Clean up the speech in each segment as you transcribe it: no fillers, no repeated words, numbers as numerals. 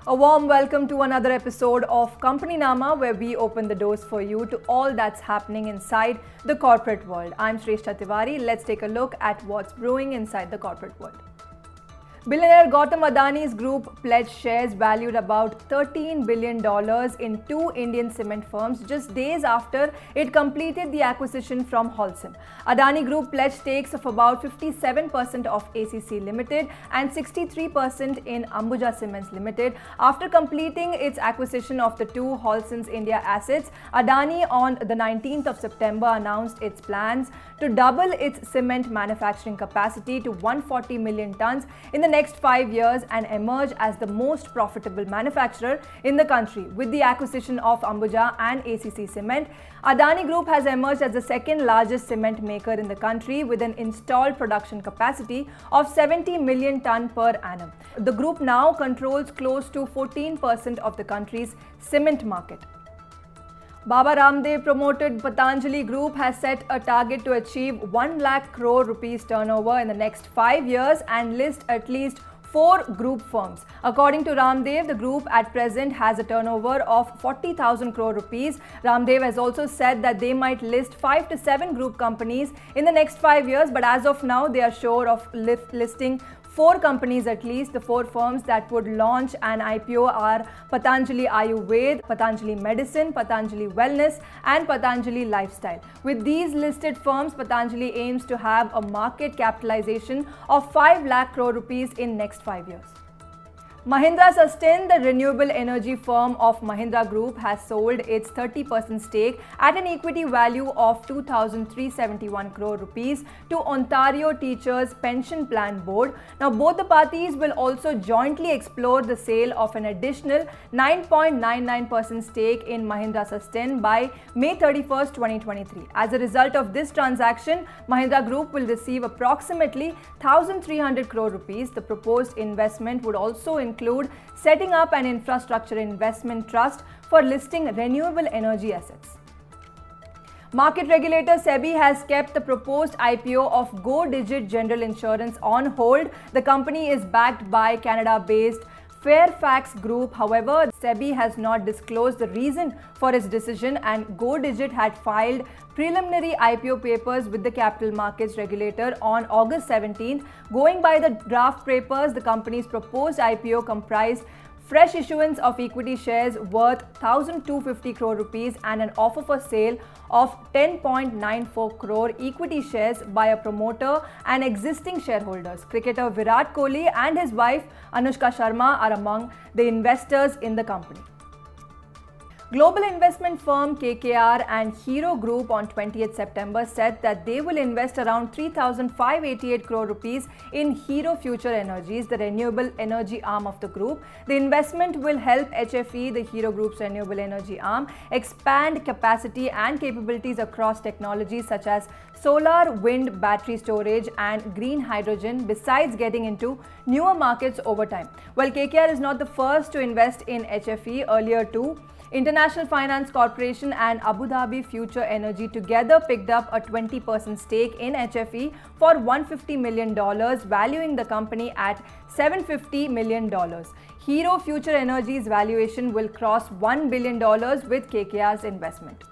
A warm welcome to another episode of Companynama, where we open the doors for you to all that's happening inside the corporate world. I'm Shrestha Tiwari. Let's take a look at what's brewing inside the corporate world. Billionaire Gautam Adani's group pledged shares valued about $13 billion in two Indian cement firms just days after it completed the acquisition from Holcim. Adani Group pledged stakes of about 57% of ACC Limited and 63% in Ambuja Cements Limited. After completing its acquisition of the two Holcim's India assets, Adani on the 19th of September announced its plans to double its cement manufacturing capacity to 140 million tons in the next 5 years and emerge as the most profitable manufacturer in the country. With the acquisition of Ambuja and ACC Cement, Adani Group has emerged as the second largest cement maker in the country with an installed production capacity of 70 million ton per annum. The group now controls close to 14% of the country's cement market. Baba Ramdev promoted Patanjali Group has set a target to achieve 1 lakh crore rupees turnover in the next 5 years and list at least 4 group firms. According to Ramdev, the group at present has a turnover of 40,000 crore rupees. Ramdev has also said that they might list 5 to 7 group companies in the next 5 years, but as of now, they are sure of listing 4 companies at least. The 4 firms that would launch an IPO are Patanjali Ayurved, Patanjali Medicine, Patanjali Wellness and Patanjali Lifestyle. With these listed firms, Patanjali aims to have a market capitalization of 5 lakh crore rupees in next 5 years. Mahindra Sustain, the renewable energy firm of Mahindra Group, has sold its 30% stake at an equity value of 2,371 crore rupees to Ontario Teachers Pension Plan Board. Now, both the parties will also jointly explore the sale of an additional 9.99% stake in Mahindra Sustain by May 31st, 2023. As a result of this transaction, Mahindra Group will receive approximately 1,300 crore rupees. The proposed investment would also include setting up an infrastructure investment trust for listing renewable energy assets. Market regulator SEBI has kept the proposed IPO of Godigit General Insurance on hold. The company is backed by Canada-based Fairfax Group. However, SEBI has not disclosed the reason for its decision, and Godigit had filed preliminary IPO papers with the capital markets regulator on August 17th. Going by the draft papers, the company's proposed IPO comprised fresh issuance of equity shares worth 1,250 crore rupees and an offer for sale of 10.94 crore equity shares by a promoter and existing shareholders. Cricketer Virat Kohli and his wife Anushka Sharma are among the investors in the company. Global investment firm KKR and Hero Group on 20th September said that they will invest around 3,588 crore rupees in Hero Future Energies, the renewable energy arm of the group. The investment will help HFE, the Hero Group's renewable energy arm, expand capacity and capabilities across technologies such as solar, wind, battery storage and green hydrogen, besides getting into newer markets over time. While KKR is not the first to invest in HFE, earlier too, International Finance Corporation and Abu Dhabi Future Energy together picked up a 20% stake in HFE for $150 million, valuing the company at $750 million. Hero Future Energy's valuation will cross $1 billion with KKR's investment.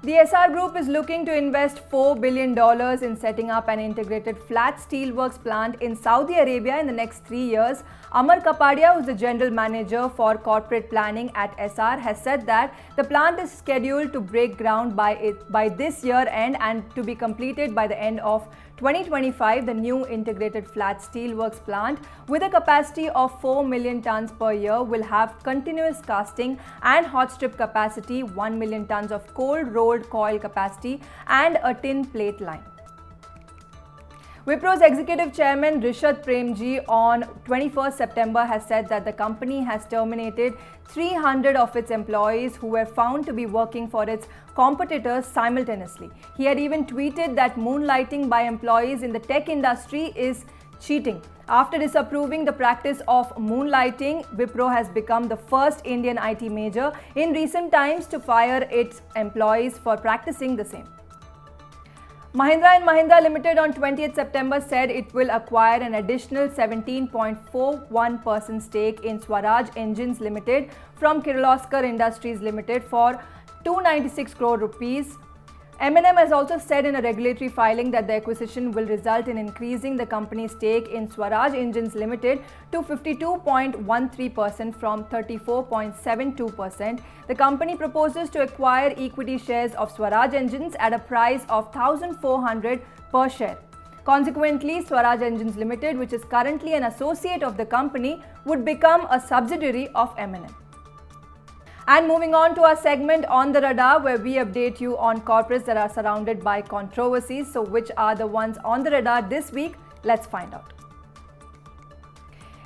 The SR Group is looking to invest $4 billion in setting up an integrated flat steelworks plant in Saudi Arabia in the next 3 years. Amar Kapadia, who is the general manager for corporate planning at SR, has said that the plant is scheduled to break ground by this year end and to be completed by the end of 2025. The new integrated flat steelworks plant, with a capacity of 4 million tons per year, will have continuous casting and hot strip capacity, 1 million tons of cold rolled coil capacity and a tin plate line. Wipro's executive chairman Rishad Premji on 21st September has said that the company has terminated 300 of its employees who were found to be working for its competitors simultaneously. He had even tweeted that moonlighting by employees in the tech industry is cheating. After disapproving the practice of moonlighting, Wipro has become the first Indian IT major in recent times to fire its employees for practicing the same. Mahindra and Mahindra Limited on 20th September said it will acquire an additional 17.41% stake in Swaraj Engines Limited from Kirloskar Industries Limited for 296 crore rupees. M&M has also said in a regulatory filing that the acquisition will result in increasing the company's stake in Swaraj Engines Limited to 52.13% from 34.72%. The company proposes to acquire equity shares of Swaraj Engines at a price of 1,400 per share. Consequently, Swaraj Engines Limited, which is currently an associate of the company, would become a subsidiary of M&M. And moving on to our segment On the Radar, where we update you on corporates that are surrounded by controversies. So which are the ones on the radar this week? Let's find out.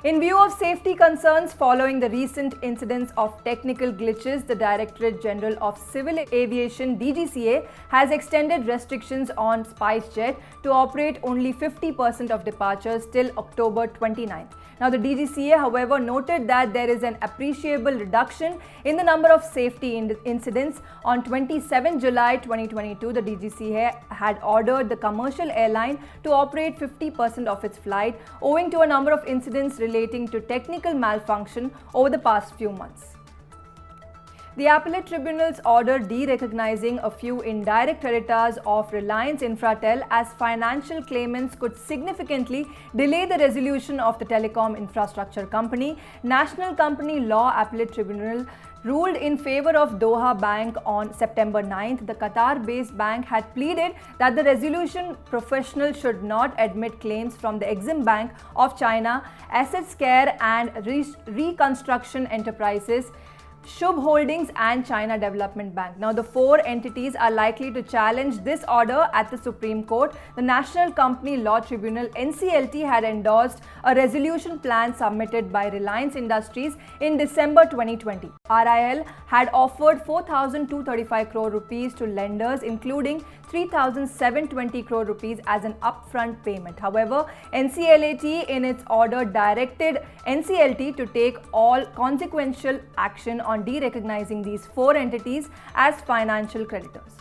In view of safety concerns following the recent incidents of technical glitches, the Directorate General of Civil Aviation (DGCA) has extended restrictions on SpiceJet to operate only 50% of departures till October 29th. Now, the DGCA, however, noted that there is an appreciable reduction in the number of safety incidents. On 27 July 2022, the DGCA had ordered the commercial airline to operate 50% of its flight, owing to a number of incidents relating to technical malfunction over the past few months. The appellate tribunal's order de-recognizing a few indirect creditors of Reliance Infratel as financial claimants could significantly delay the resolution of the telecom infrastructure company. National Company Law Appellate Tribunal ruled in favor of Doha Bank on September 9th. The Qatar-based bank had pleaded that the resolution professional should not admit claims from the Exim Bank of China, Assets Care and Reconstruction Enterprises, Shubh Holdings and China Development Bank. Now, the four entities are likely to challenge this order at the Supreme Court. The National Company Law Tribunal (NCLT) had endorsed a resolution plan submitted by Reliance Industries in December 2020. RIL had offered 4,235 crore rupees to lenders, including 3,720 crore rupees as an upfront payment. However, NCLT in its order directed NCLT to take all consequential action on de-recognizing these four entities as financial creditors.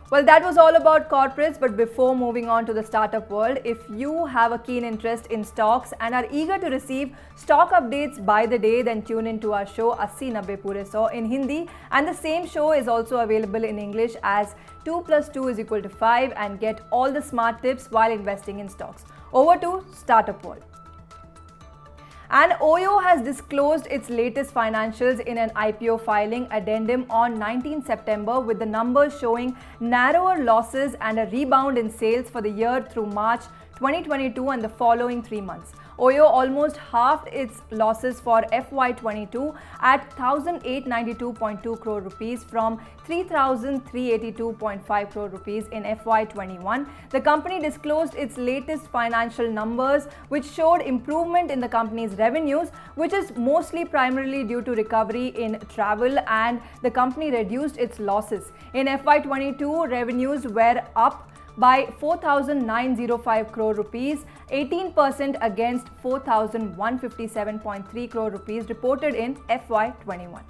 Well, that was all about corporates, but before moving on to the startup world, if you have a keen interest in stocks and are eager to receive stock updates by the day, then tune into our show 80 90 Pure 100 in Hindi, and the same show is also available in English as 2 + 2 = 5 and get all the smart tips while investing in stocks. Over to startup world. And OYO has disclosed its latest financials in an IPO filing addendum on 19 September, with the numbers showing narrower losses and a rebound in sales for the year through March 2022 and the following 3 months. OYO almost halved its losses for FY22 at 1,892.2 crore rupees from 3,382.5 crore rupees in FY21. The company disclosed its latest financial numbers, which showed improvement in the company's revenues, which is mostly primarily due to recovery in travel, and the company reduced its losses. In FY22, revenues were up by 4,905 crore rupees, 18% against 4,157.3 crore rupees reported in FY21.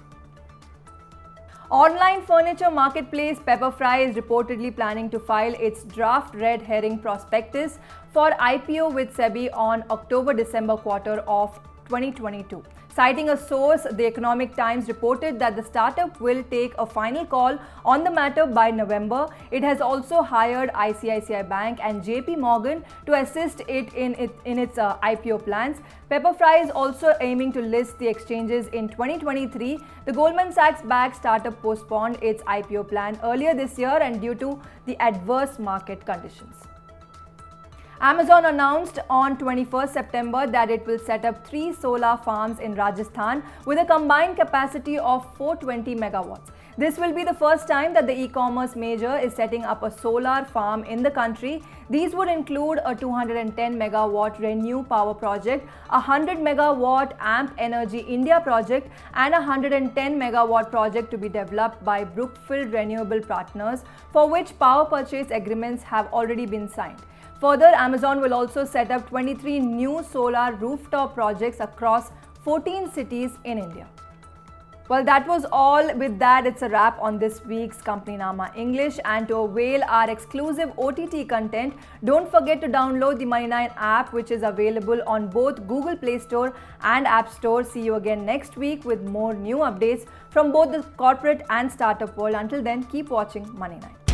Online furniture marketplace Pepperfry is reportedly planning to file its draft red herring prospectus for IPO with SEBI on October-December quarter of 2022. Citing a source, the Economic Times reported that the startup will take a final call on the matter by November. It has also hired ICICI Bank and JP Morgan to assist it in its IPO plans. Pepperfry is also aiming to list the exchanges in 2023. The Goldman Sachs-backed startup postponed its IPO plan earlier this year and due to the adverse market conditions. Amazon announced on 21st September that it will set up 3 solar farms in Rajasthan with a combined capacity of 420 megawatts. This will be the first time that the e-commerce major is setting up a solar farm in the country. These would include a 210 megawatt Renew Power project, a 100 megawatt Amp Energy India project, and a 110 megawatt project to be developed by Brookfield Renewable Partners, for which power purchase agreements have already been signed. Further, Amazon will also set up 23 new solar rooftop projects across 14 cities in India. Well, that was all. With that, it's a wrap on this week's Companynama English. And to avail our exclusive OTT content, don't forget to download the Money9 app, which is available on both Google Play Store and App Store. See you again next week with more new updates from both the corporate and startup world. Until then, keep watching Money9.